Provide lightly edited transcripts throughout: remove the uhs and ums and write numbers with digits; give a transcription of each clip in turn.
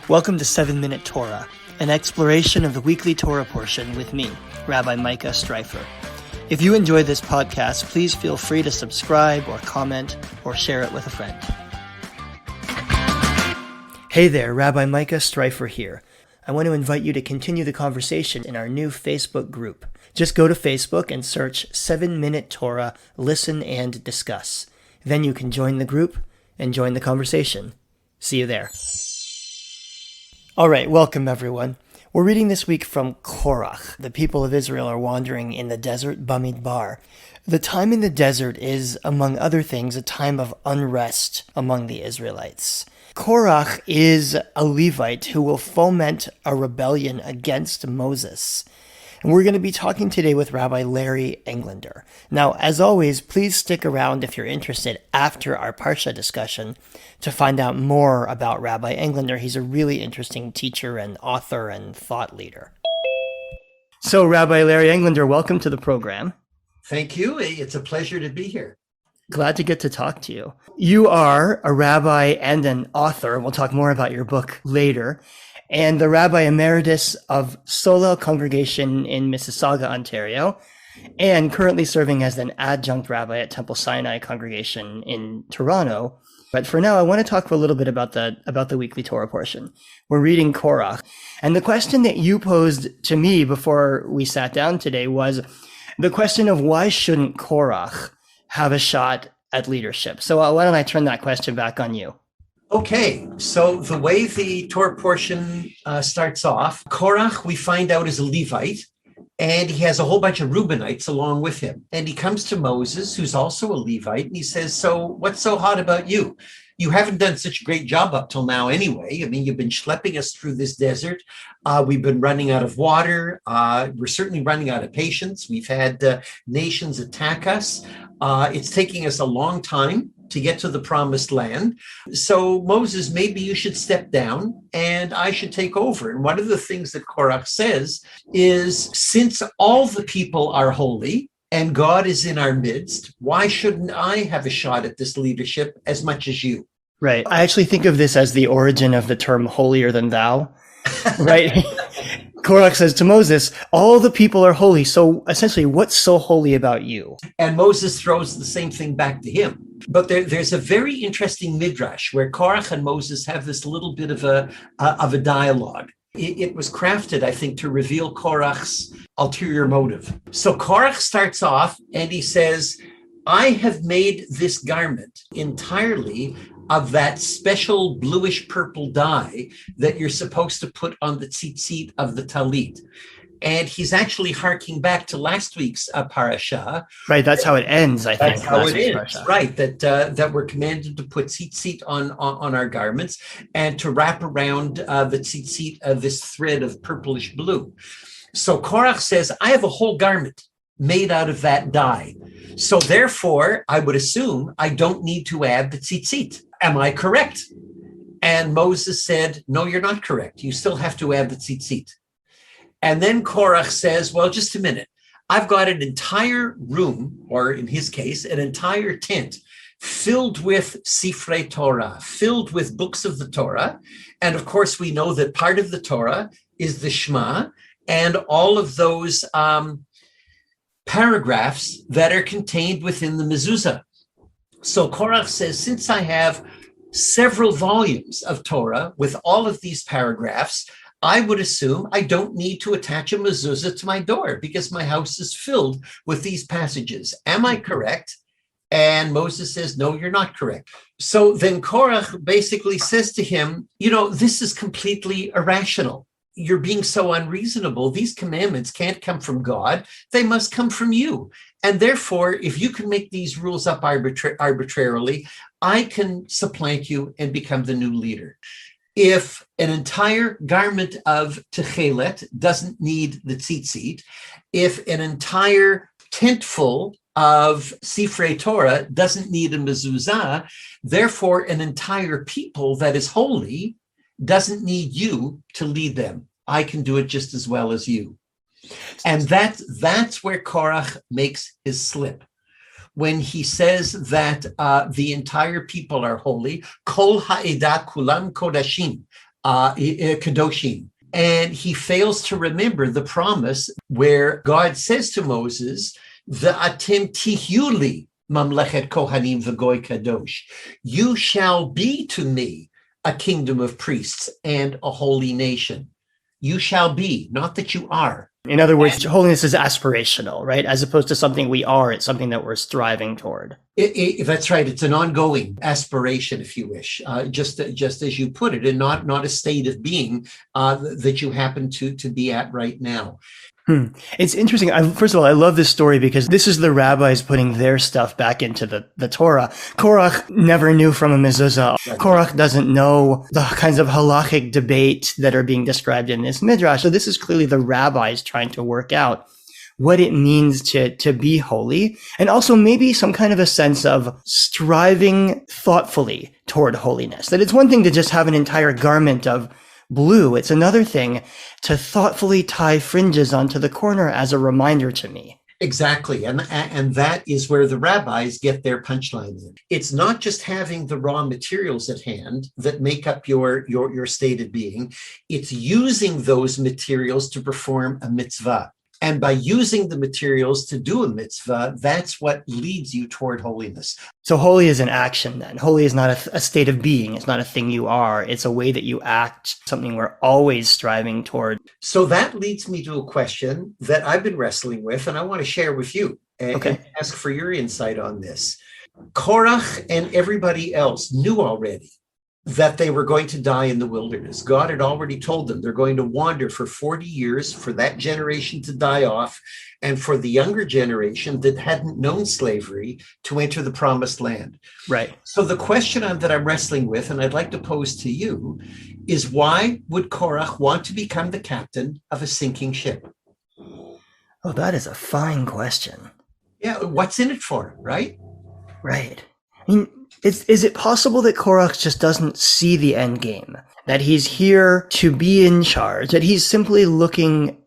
Welcome to 7-Minute Torah, an exploration of the weekly Torah portion with me, Rabbi Micah Streifer. If you enjoy this podcast, please feel free to subscribe or comment or share it with a friend. Hey there, Rabbi Micah Streifer here. I want to invite you to continue the conversation in our new Facebook group. Just go to Facebook and search 7-Minute Torah, Listen and Discuss. Then you can join the group and join the conversation. See you there. All right, welcome everyone. We're reading this week from Korach. The people of Israel are wandering in the desert Bamidbar. The time in the desert is, among other things, a time of unrest among the Israelites. Korach is a Levite who will foment a rebellion against Moses. And we're going to be talking today with Rabbi Larry Englander. Now, as always, please stick around if you're interested after our Parsha discussion to find out more about Rabbi Englander. He's a really interesting teacher and author and thought leader. So, Rabbi Larry Englander, welcome to the program. Thank you. It's a pleasure to be here. Glad to get to talk to you. You are a rabbi and an author, and we'll talk more about your book later, and the Rabbi Emeritus of Solel Congregation in Mississauga, Ontario, and currently serving as an adjunct rabbi at Temple Sinai Congregation in Toronto. But for now, I want to talk a little bit about the weekly Torah portion. We're reading Korach, and the question that you posed to me before we sat down today was the question of why shouldn't Korach have a shot at leadership? So why don't I turn that question back on you? Okay, so the way the Torah portion starts off, Korach, we find out, is a Levite, and he has a whole bunch of Reubenites along with him. And he comes to Moses, who's also a Levite, and he says, so what's so hot about you? You haven't done such a great job up till now anyway. I mean, you've been schlepping us through this desert. We've been running out of water. We're certainly running out of patience. We've had nations attack us. It's taking us a long time to get to the promised land. So Moses, maybe you should step down and I should take over. And one of the things that Korach says is, since all the people are holy and God is in our midst, why shouldn't I have a shot at this leadership as much as you? Right. I actually think of this as the origin of the term holier than thou, right? Korach says to Moses, all the people are holy. So essentially, what's so holy about you? And Moses throws the same thing back to him. But there's a very interesting midrash where Korach and Moses have this little bit of a dialogue. It was crafted, I think, to reveal Korach's ulterior motive. So Korach starts off and he says, I have made this garment entirely of that special bluish purple dye that you're supposed to put on the tzitzit of the talit. And he's actually harking back to last week's parasha. Right, that's how it ends, I think. That's how it ends, right, that we're commanded to put tzitzit on our garments and to wrap around the tzitzit of this thread of purplish blue. So Korach says, I have a whole garment made out of that dye. So therefore, I would assume I don't need to add the tzitzit. Am I correct? And Moses said, no, you're not correct. You still have to add the tzitzit. And then Korach says, well, just a minute. I've got an entire room, or in his case, an entire tent filled with Sifrei Torah, filled with books of the Torah. And of course, we know that part of the Torah is the Shema and all of those paragraphs that are contained within the mezuzah. So Korach says, since I have several volumes of Torah with all of these paragraphs, I would assume I don't need to attach a mezuzah to my door because my house is filled with these passages. Am I correct? And Moses says, no, you're not correct. So then Korach basically says to him, this is completely irrational. You're being so unreasonable. These commandments can't come from God. They must come from you. And therefore, if you can make these rules up arbitrarily, I can supplant you and become the new leader. If an entire garment of techelet doesn't need the tzitzit, if an entire tent full of Sifrei Torah doesn't need a mezuzah, therefore an entire people that is holy doesn't need you to lead them. I can do it just as well as you. And that's where Korach makes his slip. When he says that the entire people are holy, Kol ha'edah kulam kodashim, kadoshim. And he fails to remember the promise where God says to Moses, "V'atem tihyu li mamlechet kohanim v'goy kadosh." You shall be to me a kingdom of priests and a holy nation. You shall be, not that you are. In other words, holiness is aspirational, right? As opposed to something we are, it's something that we're striving toward. That's right. It's an ongoing aspiration, if you wish, just as you put it, and not a state of being that you happen to be at right now. It's interesting. First of all, I love this story because this is the rabbis putting their stuff back into the Torah. Korach never knew from a mezuzah. Right. Korach doesn't know the kinds of halachic debate that are being described in this midrash. So this is clearly the rabbis trying to work out what it means to be holy, and also maybe some kind of a sense of striving thoughtfully toward holiness. That it's one thing to just have an entire garment of blue. It's another thing to thoughtfully tie fringes onto the corner as a reminder to me. Exactly. And that is where the rabbis get their punchline in. It's not just having the raw materials at hand that make up your state of being. It's using those materials to perform a mitzvah. And by using the materials to do a mitzvah, that's what leads you toward holiness. So holy is an action then. Holy is not a state of being. It's not a thing you are. It's a way that you act, something we're always striving toward. So that leads me to a question that I've been wrestling with, and I want to share with you and ask for your insight on this. Korach and everybody else knew already that they were going to die in the wilderness. God had already told them they're going to wander for 40 years for that generation to die off, and for the younger generation that hadn't known slavery to enter the promised land. Right. So the question that I'm wrestling with, and I'd like to pose to you, is why would Korach want to become the captain of a sinking ship? Oh, that is a fine question. Yeah, what's in it for him, right? Right. I mean, is it possible that Korach just doesn't see the end game? That he's here to be in charge? That he's simply looking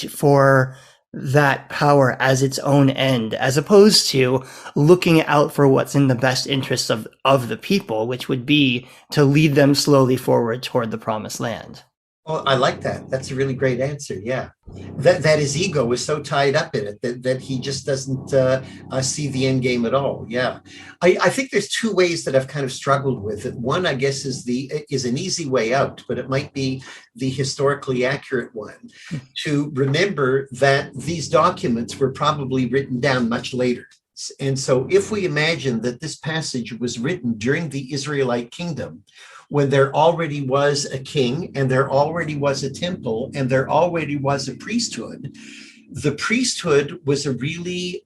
for that power as its own end, as opposed to looking out for what's in the best interests of the people, which would be to lead them slowly forward toward the promised land? Well, I like that. That's a really great answer. Yeah. That his ego is so tied up in it that he just doesn't see the end game at all. Yeah. I think there's two ways that I've kind of struggled with it. One, I guess, is an easy way out, but it might be the historically accurate one, to remember that these documents were probably written down much later. And so if we imagine that this passage was written during the Israelite kingdom, when there already was a king and there already was a temple and there already was a priesthood, the priesthood was a really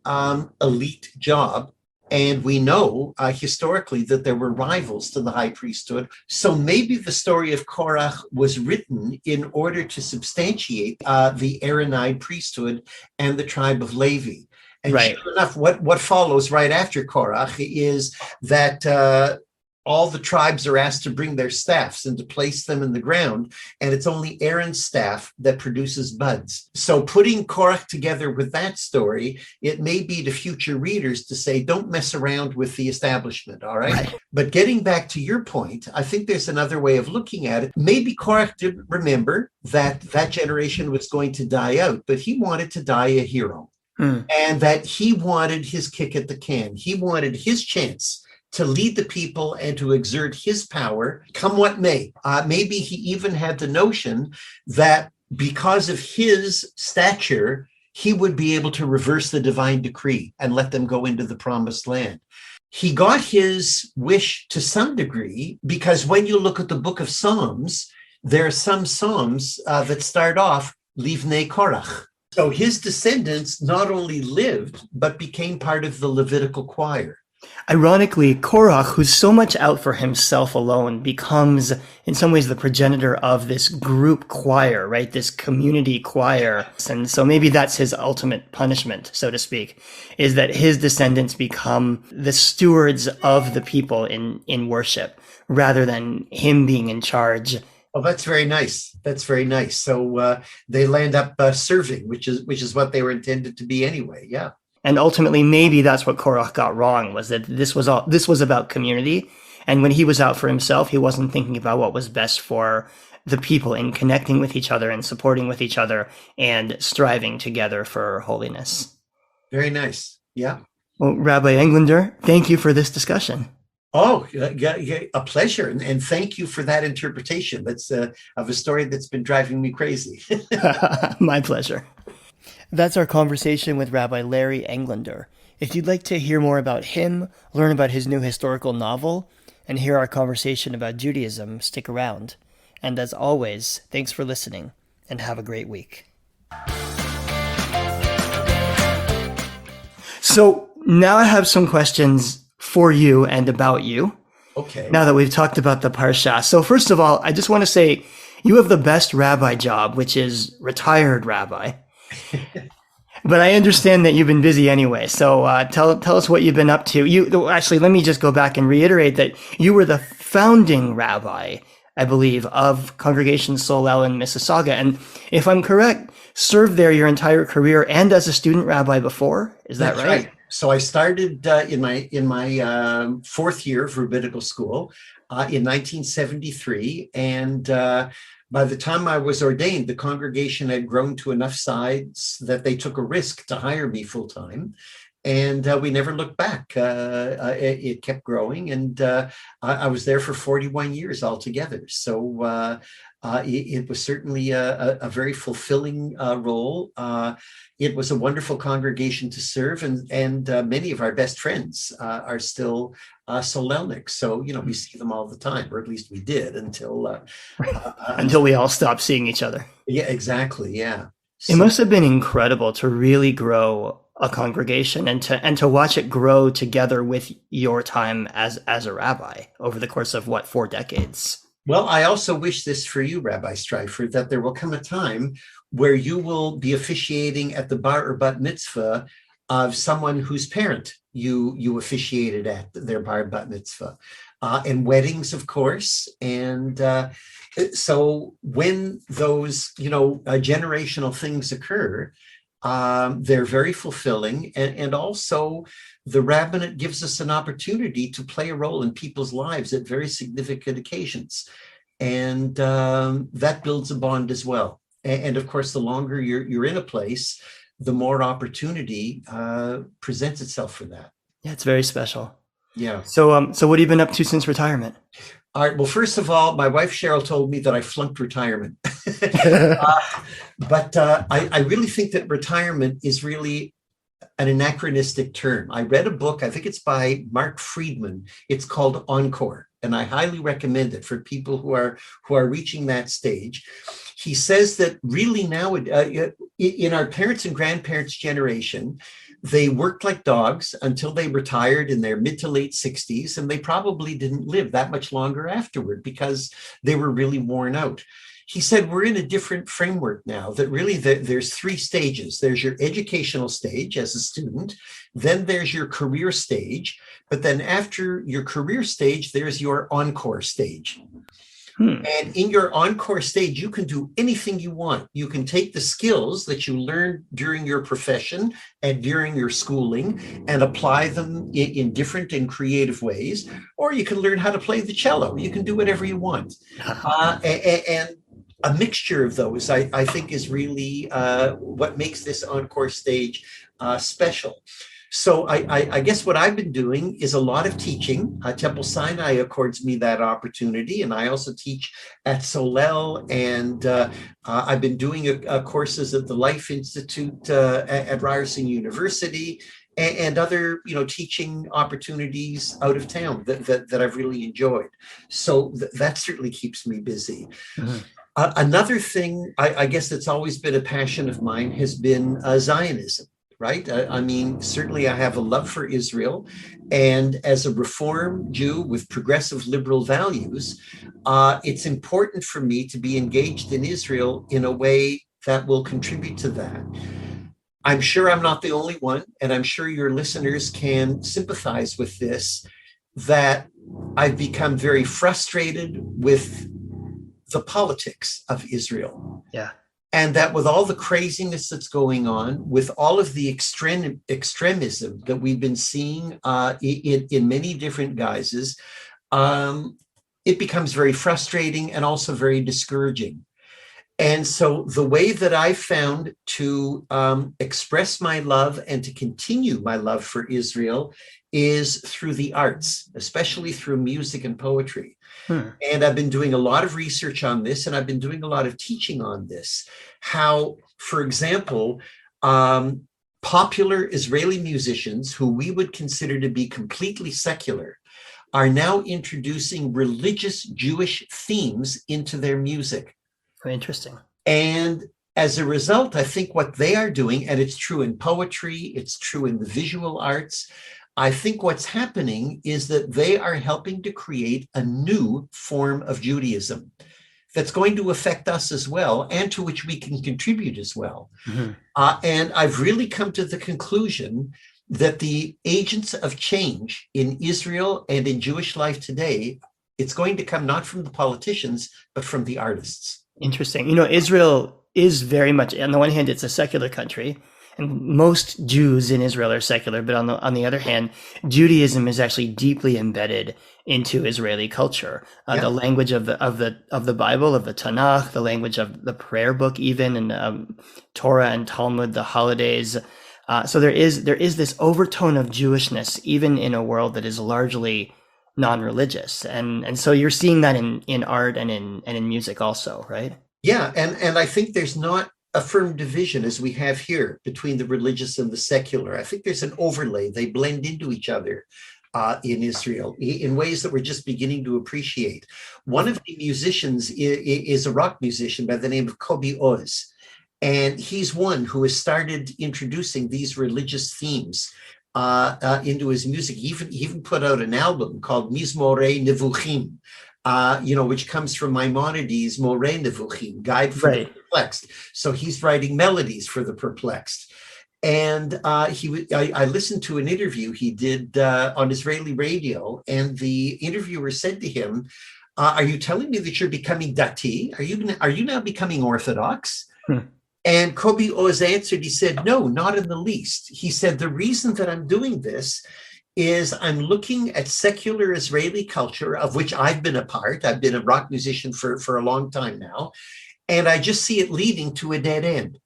elite job. And we know historically that there were rivals to the high priesthood. So maybe the story of Korach was written in order to substantiate the Aaronide priesthood and the tribe of Levi. And right. Sure enough, what follows right after Korach is that all the tribes are asked to bring their staffs and to place them in the ground, and it's only Aaron's staff that produces buds. So putting Korach together with that story, it may be to future readers to say, don't mess around with the establishment, all right? But getting back to your point, I think there's another way of looking at it. Maybe Korach didn't remember that that generation was going to die out, but he wanted to die a hero. And that he wanted his kick at the can. He wanted his chance to lead the people and to exert his power, come what may. Maybe he even had the notion that because of his stature, he would be able to reverse the divine decree and let them go into the promised land. He got his wish to some degree, because when you look at the book of Psalms, there are some Psalms that start off, Livnei Korach. So his descendants not only lived, but became part of the Levitical choir. Ironically, Korach, who's so much out for himself alone, becomes in some ways the progenitor of this group choir, right? This community choir. And so maybe that's his ultimate punishment, so to speak, is that his descendants become the stewards of the people in worship, rather than him being in charge. Oh, that's very nice. That's very nice. So they land up serving, which is what they were intended to be anyway. Yeah. And ultimately, maybe that's what Korach got wrong, was that this was about community. And when he was out for himself, he wasn't thinking about what was best for the people in connecting with each other and supporting with each other and striving together for holiness. Very nice. Yeah. Well, Rabbi Englander, thank you for this discussion. Oh, yeah, a pleasure. And thank you for that interpretation. That's of a story that's been driving me crazy. My pleasure. That's our conversation with Rabbi Larry Englander. If you'd like to hear more about him, learn about his new historical novel, and hear our conversation about Judaism, stick around. And as always, thanks for listening, and have a great week. So now I have some questions for you and about you. Okay. Now that we've talked about the Parsha. So first of all, I just want to say you have the best rabbi job, which is retired rabbi. But I understand that you've been busy anyway. So tell us what you've been up to. Actually, let me just go back and reiterate that you were the founding rabbi, I believe, of Congregation Solel in Mississauga. And if I'm correct, served there your entire career and as a student rabbi before. Is that right? So I started in my fourth year of rabbinical school in 1973, and by the time I was ordained, the congregation had grown to enough size that they took a risk to hire me full time. And we never looked back. It kept growing, and I was there for 41 years altogether. So it was certainly a very fulfilling role. It was a wonderful congregation to serve, and many of our best friends are still Solelniks. So, we see them all the time, or at least we did until we all stopped seeing each other. Yeah, exactly. Yeah. It must have been incredible to really grow a congregation and to watch it grow together with your time as a rabbi over the course of 4 decades. Well, I also wish this for you, Rabbi Streifer, that there will come a time where you will be officiating at the bar or bat mitzvah of someone whose parent you officiated at their bar bat mitzvah, and weddings, of course. And so when those, generational things occur, they're very fulfilling. And also the rabbinate gives us an opportunity to play a role in people's lives at very significant occasions. And that builds a bond as well. And of course, the longer you're in a place, the more opportunity presents itself for that. Yeah, it's very special. Yeah. So what have you been up to since retirement? All right. Well, first of all, my wife, Cheryl, told me that I flunked retirement. But I really think that retirement is really an anachronistic term. I read a book, I think it's by Mark Friedman. It's called Encore, and I highly recommend it for people who are reaching that stage. He says that really now, in our parents' and grandparents' generation, they worked like dogs until they retired in their mid to late 60s, and they probably didn't live that much longer afterward because they were really worn out. He said, we're in a different framework now, that really there's 3 stages. There's your educational stage as a student, then there's your career stage, but then after your career stage, there's your encore stage. And in your encore stage, you can do anything you want. You can take the skills that you learned during your profession and during your schooling and apply them in different and creative ways, or you can learn how to play the cello. You can do whatever you want. And a mixture of those, I think, is really what makes this encore stage special. So I guess what I've been doing is a lot of teaching. Temple Sinai accords me that opportunity, and I also teach at Solel, and I've been doing courses at the Life Institute at Ryerson University, and other teaching opportunities out of town that I've really enjoyed. So that certainly keeps me busy. Mm-hmm. Another thing, I guess, that's always been a passion of mine has been Zionism. Right? I mean, certainly I have a love for Israel. And as a Reform Jew with progressive liberal values, it's important for me to be engaged in Israel in a way that will contribute to that. I'm sure I'm not the only one, and I'm sure your listeners can sympathize with this, that I've become very frustrated with the politics of Israel. Yeah. And that with all the craziness that's going on, with all of the extremism that we've been seeing in many different guises, it becomes very frustrating and also very discouraging. And so the way that I found to express my love and to continue my love for Israel is through the arts, especially through music and poetry. And I've been doing a lot of research on this, and I've been doing a lot of teaching on this. How, for example, popular Israeli musicians who we would consider to be completely secular are now introducing religious Jewish themes into their music. Very interesting. And as a result, I think what they are doing, and it's true in poetry, it's true in the visual arts, I think what's happening is that they are helping to create a new form of Judaism that's going to affect us as well, and to which we can contribute as well. Mm-hmm. And I've really come to the conclusion that the agents of change in Israel and in Jewish life today, it's going to come not from the politicians, but from the artists. Interesting. You know, Israel is very much, on the one hand, it's a secular country, and most Jews in Israel are secular. But on the other hand, Judaism is actually deeply embedded into Israeli culture. The language of the Bible, of the Tanakh, the language of the prayer book, even, and Torah and Talmud, the holidays. So there is this overtone of Jewishness, even in a world that is largely non-religious, and so you're seeing that in art and in music also, right? Yeah, and I think there's not a firm division as we have here between the religious and the secular. I think there's an overlay. They blend into each other in Israel in ways that we're just beginning to appreciate. One of the musicians is a rock musician by the name of Kobi Oz, and he's one who has started introducing these religious themes into his music. He even put out an album called Mizmorei Nevuchim, which comes from Maimonides' Morei Nevuchim, Guide for the Perplexed. So he's writing melodies for the perplexed. And I listened to an interview he did on Israeli radio, and the interviewer said to him, "Are you telling me that you're becoming dati? Are you now becoming Orthodox?" And Kobi Oz answered, he said, "No, not in the least." He said, "The reason that I'm doing this is I'm looking at secular Israeli culture, of which I've been a part. I've been a rock musician for a long time now, and I just see it leading to a dead end.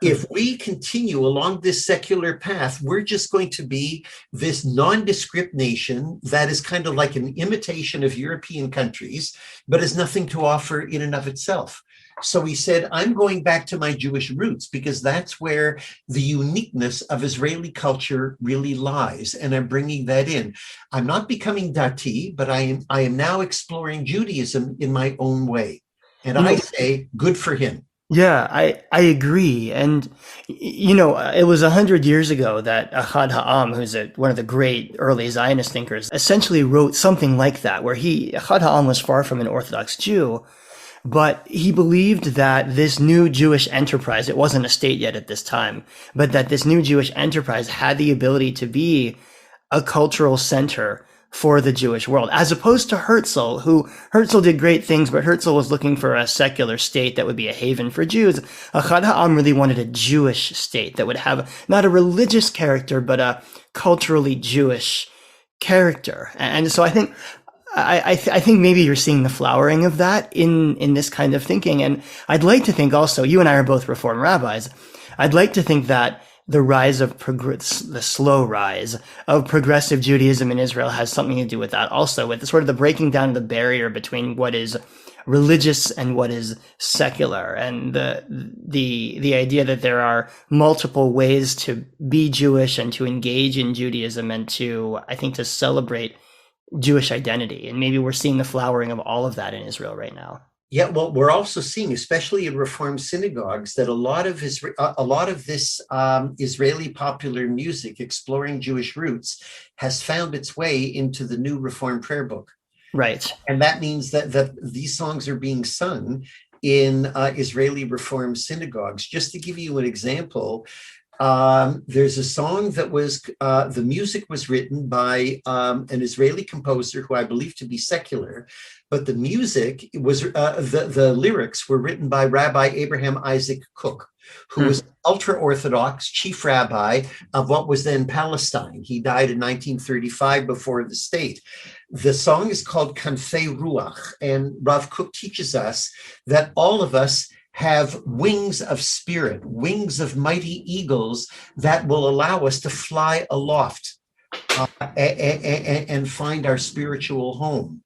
If we continue along this secular path, we're just going to be this nondescript nation that is kind of like an imitation of European countries, but has nothing to offer in and of itself." So he said, "I'm going back to my Jewish roots because that's where the uniqueness of Israeli culture really lies. And I'm bringing that in. I'm not becoming dati, but I am now exploring Judaism in my own way." And I say, good for him. Yeah, I agree. And, it was 100 years ago that Ahad Ha'am, who's one of the great early Zionist thinkers, essentially wrote something like that, where Ahad Ha'am was far from an Orthodox Jew, but he believed that this new Jewish enterprise, it wasn't a state yet at this time, but that this new Jewish enterprise had the ability to be a cultural center for the Jewish world, as opposed to Herzl, Herzl did great things, but Herzl was looking for a secular state that would be a haven for Jews. Ahad Ha'am really wanted a Jewish state that would have not a religious character, but a culturally Jewish character. And so I think maybe you're seeing the flowering of that in this kind of thinking. And I'd like to think also, you and I are both Reform rabbis, I'd like to think that the rise of the slow rise of progressive Judaism in Israel has something to do with that also, with sort of the breaking down of the barrier between what is religious and what is secular, and the idea that there are multiple ways to be Jewish and to engage in Judaism and to celebrate Jewish identity. And maybe we're seeing the flowering of all of that in Israel right now. Yeah, well, we're also seeing, especially in Reform synagogues, that a lot of this Israeli popular music exploring Jewish roots has found its way into the new Reform prayer book. Right. And that means that these songs are being sung in Israeli Reform synagogues. Just to give you an example, There's a song that was, the music was written by an Israeli composer who I believe to be secular, but the music was, the lyrics were written by Rabbi Abraham Isaac Cook, who was ultra-Orthodox chief rabbi of what was then Palestine. He died in 1935 before the state. The song is called Kanfei Ruach, and Rav Cook teaches us that all of us have wings of spirit, wings of mighty eagles that will allow us to fly aloft and find our spiritual home.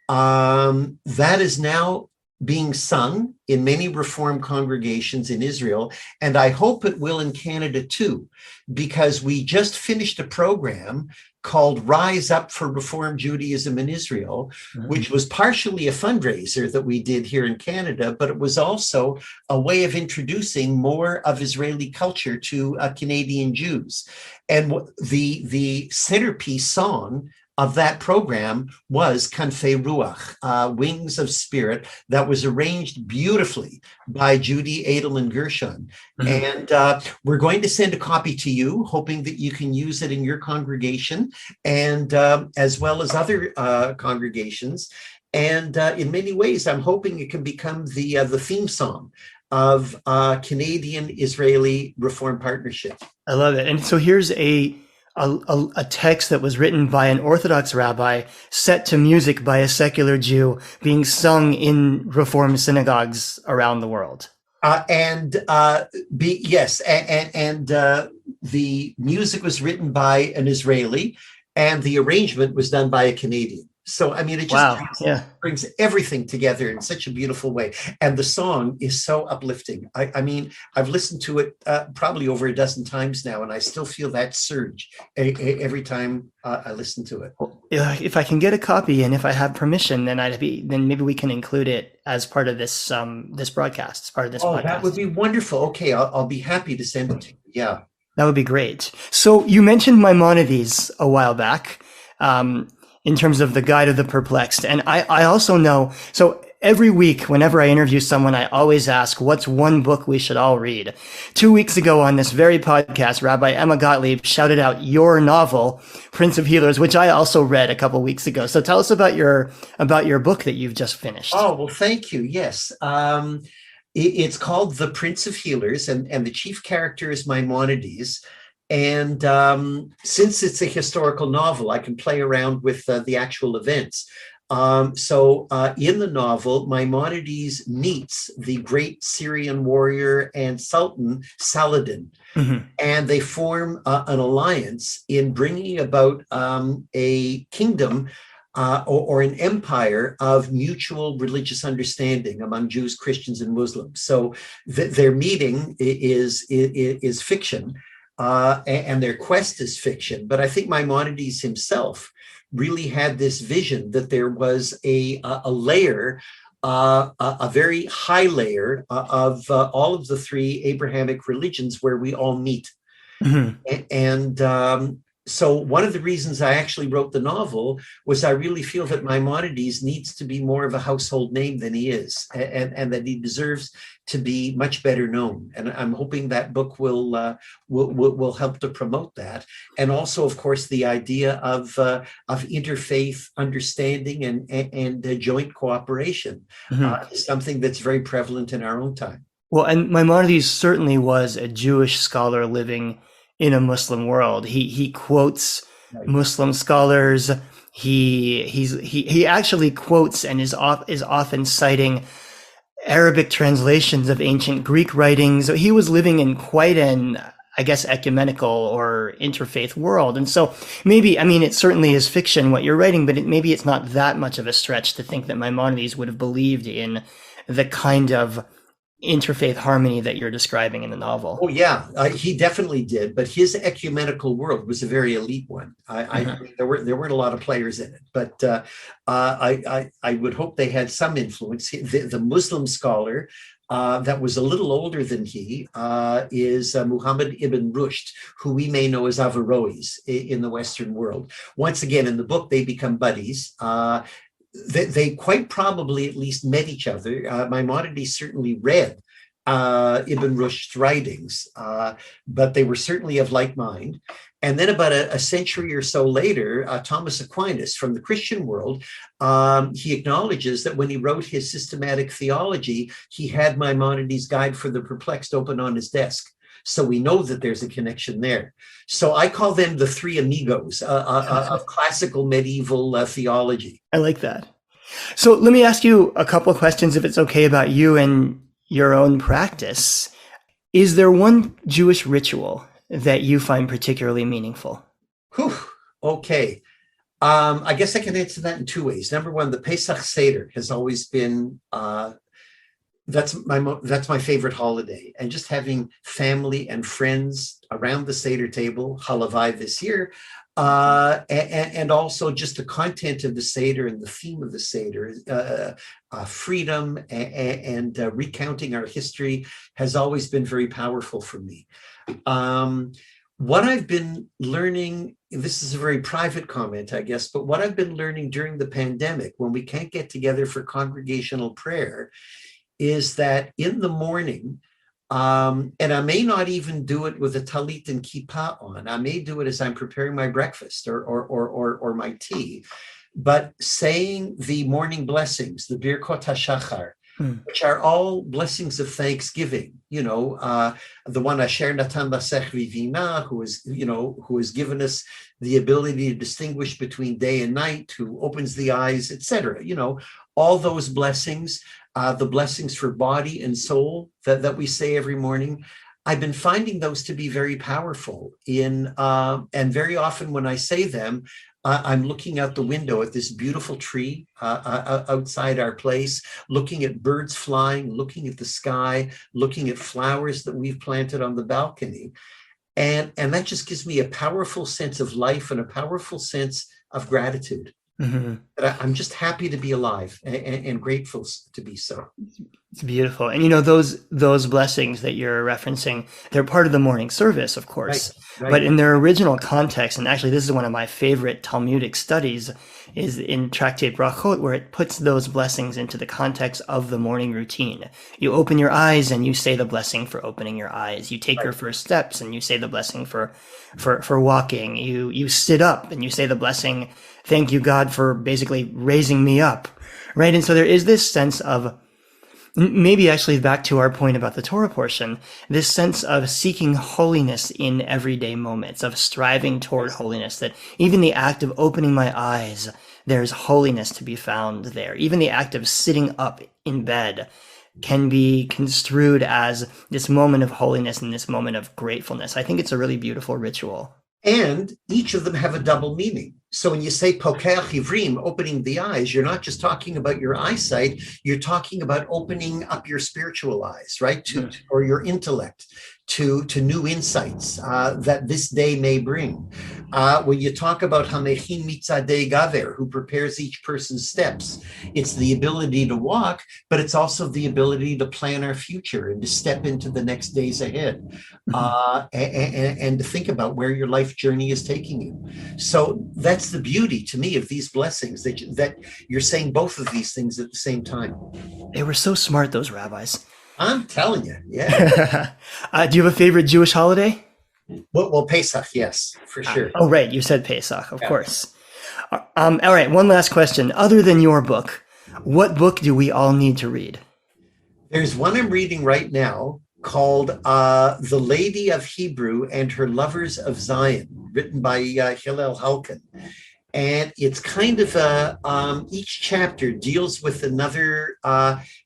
That is now being sung in many Reform congregations in Israel, and I hope it will in Canada too, because we just finished a program called Rise Up for Reform Judaism in Israel, which was partially a fundraiser that we did here in Canada, but it was also a way of introducing more of Israeli culture to Canadian Jews. And the centerpiece song of that program was Kanfei Ruach, Wings of Spirit, that was arranged beautifully by Judy Edelman Gershon. And we're going to send a copy to you, hoping that you can use it in your congregation and as well as other congregations. And in many ways, I'm hoping it can become the theme song of Canadian-Israeli Reform Partnership. I love it. And so here's a text that was written by an Orthodox rabbi, set to music by a secular Jew, being sung in Reform synagogues around the world. The music was written by an Israeli, and the arrangement was done by a Canadian. So, I mean, it just brings everything together in such a beautiful way. And the song is so uplifting. I mean, I've listened to it probably over a dozen times now, and I still feel that surge every time I listen to it. If I can get a copy and if I have permission, then maybe we can include it as part of this this broadcast, as part of this podcast. That would be wonderful. Okay, I'll be happy to send it to you. Yeah. That would be great. So you mentioned Maimonides a while back. In terms of the Guide of the Perplexed. And I also know, so every week, whenever I interview someone, I always ask, what's one book we should all read? 2 weeks ago on this very podcast, Rabbi Emma Gottlieb shouted out your novel, Prince of Healers, which I also read a couple weeks ago. So tell us about your book that you've just finished. Oh, well, thank you. Yes. It's called The Prince of Healers, and the chief character is Maimonides. And since it's a historical novel, I can play around with the actual events. So in the novel, Maimonides meets the great Syrian warrior and sultan Saladin, and they form an alliance in bringing about a kingdom or an empire of mutual religious understanding among Jews, Christians, and Muslims. So their meeting is fiction. And their quest is fiction. But I think Maimonides himself really had this vision that there was a layer, a very high layer of all of the three Abrahamic religions where we all meet. And so one of the reasons I actually wrote the novel was I really feel that Maimonides needs to be more of a household name than he is, and that he deserves to be much better known. And I'm hoping that book will help to promote that. And also, of course, the idea of interfaith understanding and joint cooperation is something that's very prevalent in our own time. Well, and Maimonides certainly was a Jewish scholar living in a Muslim world. He quotes Muslim scholars. He actually quotes and is often citing Arabic translations of ancient Greek writings. So he was living in quite an, I guess, ecumenical or interfaith world. And so maybe, I mean, it certainly is fiction what you're writing, but maybe it's not that much of a stretch to think that Maimonides would have believed in the kind of interfaith harmony that you're describing in the novel. Oh yeah, he definitely did. But his ecumenical world was a very elite one. There weren't a lot of players in it, but I would hope they had some influence. The Muslim scholar that was a little older than he is Muhammad ibn Rushd, who we may know as Averroes in the Western world. Once again, in the book, they become buddies. They quite probably at least met each other. Maimonides certainly read Ibn Rushd's writings, but they were certainly of like mind. And then about a century or so later, Thomas Aquinas from the Christian world, he acknowledges that when he wrote his systematic theology, he had Maimonides' Guide for the Perplexed open on his desk. So we know that there's a connection there. So I call them the three amigos of classical medieval theology. I like that. So let me ask you a couple of questions, if it's okay, about you and your own practice. Is there one Jewish ritual that you find particularly meaningful? Whew, okay. I guess I can answer that in two ways. Number one, the Pesach Seder has always been, that's my favorite holiday. And just having family and friends around the Seder table, Halavai this year, and also just the content of the Seder and the theme of the Seder, freedom and recounting our history has always been very powerful for me. What I've been learning, this is a very private comment, I guess, but what I've been learning during the pandemic, when we can't get together for congregational prayer, is that in the morning, and I may not even do it with a talit and kippah on. I may do it as I'm preparing my breakfast or my tea, but saying the morning blessings, the Birkot HaShachar, which are all blessings of thanksgiving. You know, the one Asher Natan Lasech Vivina, who has given us the ability to distinguish between day and night, who opens the eyes, etc. You know, all those blessings. The blessings for body and soul that we say every morning. I've been finding those to be very powerful and very often when I say them, I'm looking out the window at this beautiful tree outside our place, looking at birds flying, looking at the sky, looking at flowers that we've planted on the balcony. And that just gives me a powerful sense of life and a powerful sense of gratitude. Mm-hmm. I'm just happy to be alive and grateful to be so. It's beautiful. And you know, those blessings that you're referencing, they're part of the morning service, of course, right. But in their original context, and actually this is one of my favorite Talmudic studies, is in Tractate Brachot, where it puts those blessings into the context of the morning routine. You open your eyes and you say the blessing for opening your eyes. You take your first steps and you say the blessing for walking. You sit up and you say the blessing, thank you, God, for basically raising me up, right? And so there is this sense of, maybe actually back to our point about the Torah portion, this sense of seeking holiness in everyday moments, of striving toward holiness, that even the act of opening my eyes, there's holiness to be found there. Even the act of sitting up in bed can be construed as this moment of holiness and this moment of gratefulness. I think it's a really beautiful ritual. And each of them have a double meaning. So when you say pokeach ivrim, opening the eyes, you're not just talking about your eyesight, you're talking about opening up your spiritual eyes, right? Or your intellect to new insights that this day may bring. When you talk about hamechin mitzadei gaver, who prepares each person's steps, it's the ability to walk, but it's also the ability to plan our future and to step into the next days ahead, and to think about where your life journey is taking you. So that's the beauty to me of these blessings, that you're saying both of these things at the same time. They were so smart, those rabbis. I'm telling you, yeah. Do you have a favorite Jewish holiday? Well, Pesach, yes, for sure. Oh, right. You said Pesach, of course. All right. One last question. Other than your book, what book do we all need to read? There's one I'm reading right now called The Lady of Hebrew and Her Lovers of Zion, written by Hillel Halkin. And it's kind of each chapter deals with another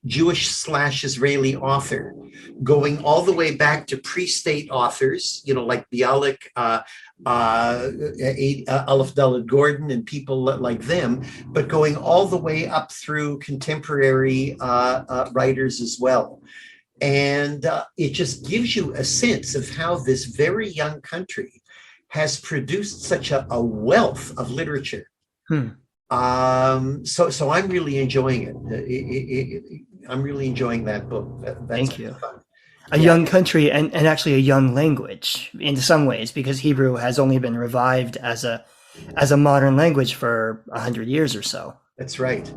Jewish/Israeli author, going all the way back to pre-state authors, you know, like Bialik, Aleph Dalet Gordon, and people like them, but going all the way up through contemporary writers as well. And it just gives you a sense of how this very young country has produced such a wealth of literature. So I'm really enjoying it. I'm really enjoying that book. Thank you. Fun. A young country and actually a young language in some ways, because Hebrew has only been revived as a modern language for 100 years or so. That's right.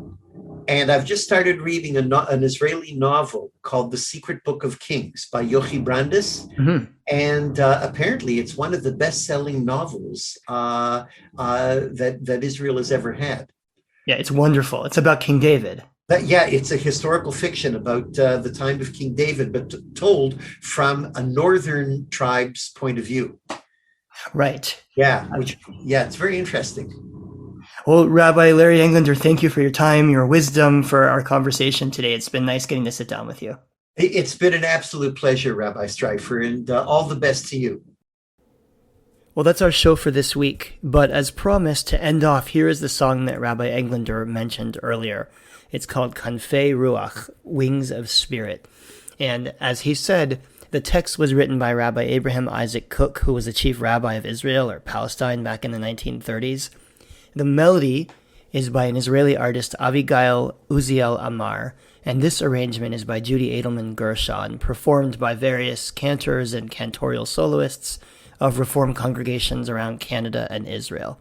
And I've just started reading an Israeli novel called The Secret Book of Kings by Yochi Brandis. Mm-hmm. And apparently it's one of the best-selling novels that Israel has ever had. Yeah, it's wonderful. It's about King David. Yeah, it's a historical fiction about the time of King David, but told from a northern tribe's point of view. Right. Yeah, it's very interesting. Well, Rabbi Larry Englander, thank you for your time, your wisdom, for our conversation today. It's been nice getting to sit down with you. It's been an absolute pleasure, Rabbi Streifer, and all the best to you. Well, that's our show for this week. But as promised, to end off, here is the song that Rabbi Englander mentioned earlier. It's called Kanfei Ruach, Wings of Spirit. And as he said, the text was written by Rabbi Abraham Isaac Kook, who was the chief rabbi of Israel or Palestine back in the 1930s. The melody is by an Israeli artist, Avigail Uziel Amar, and this arrangement is by Judy Edelman Gershon, performed by various cantors and cantorial soloists of Reform congregations around Canada and Israel.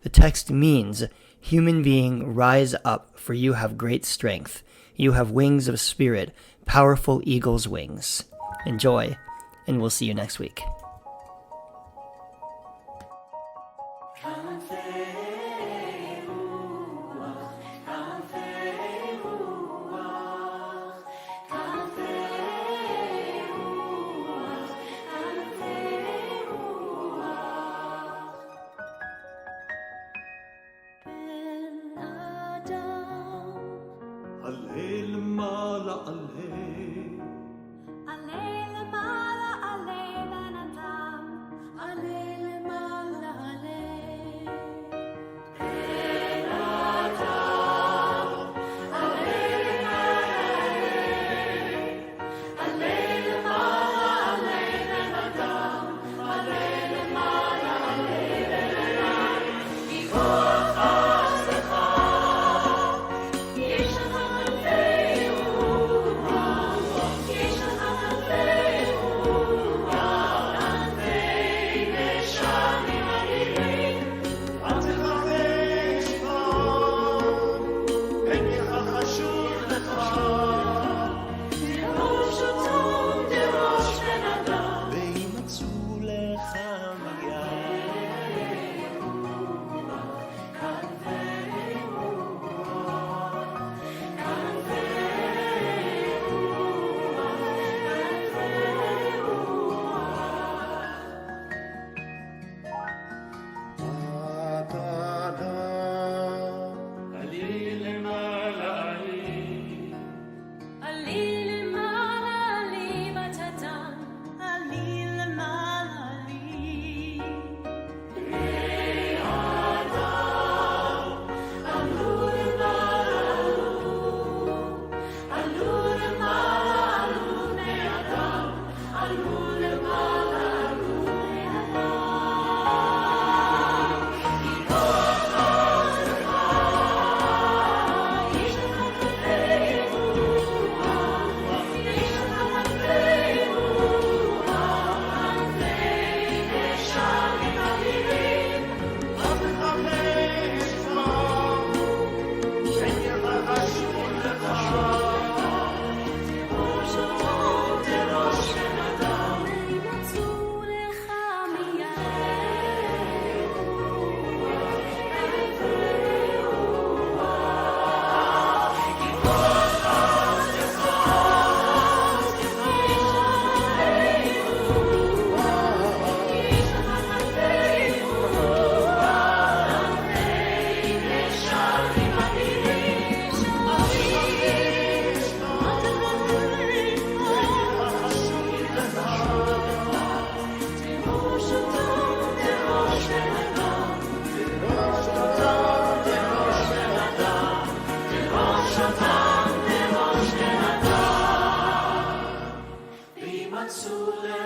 The text means, "Human being, rise up, for you have great strength. You have wings of spirit, powerful eagle's wings." Enjoy, and we'll see you next week. Matsule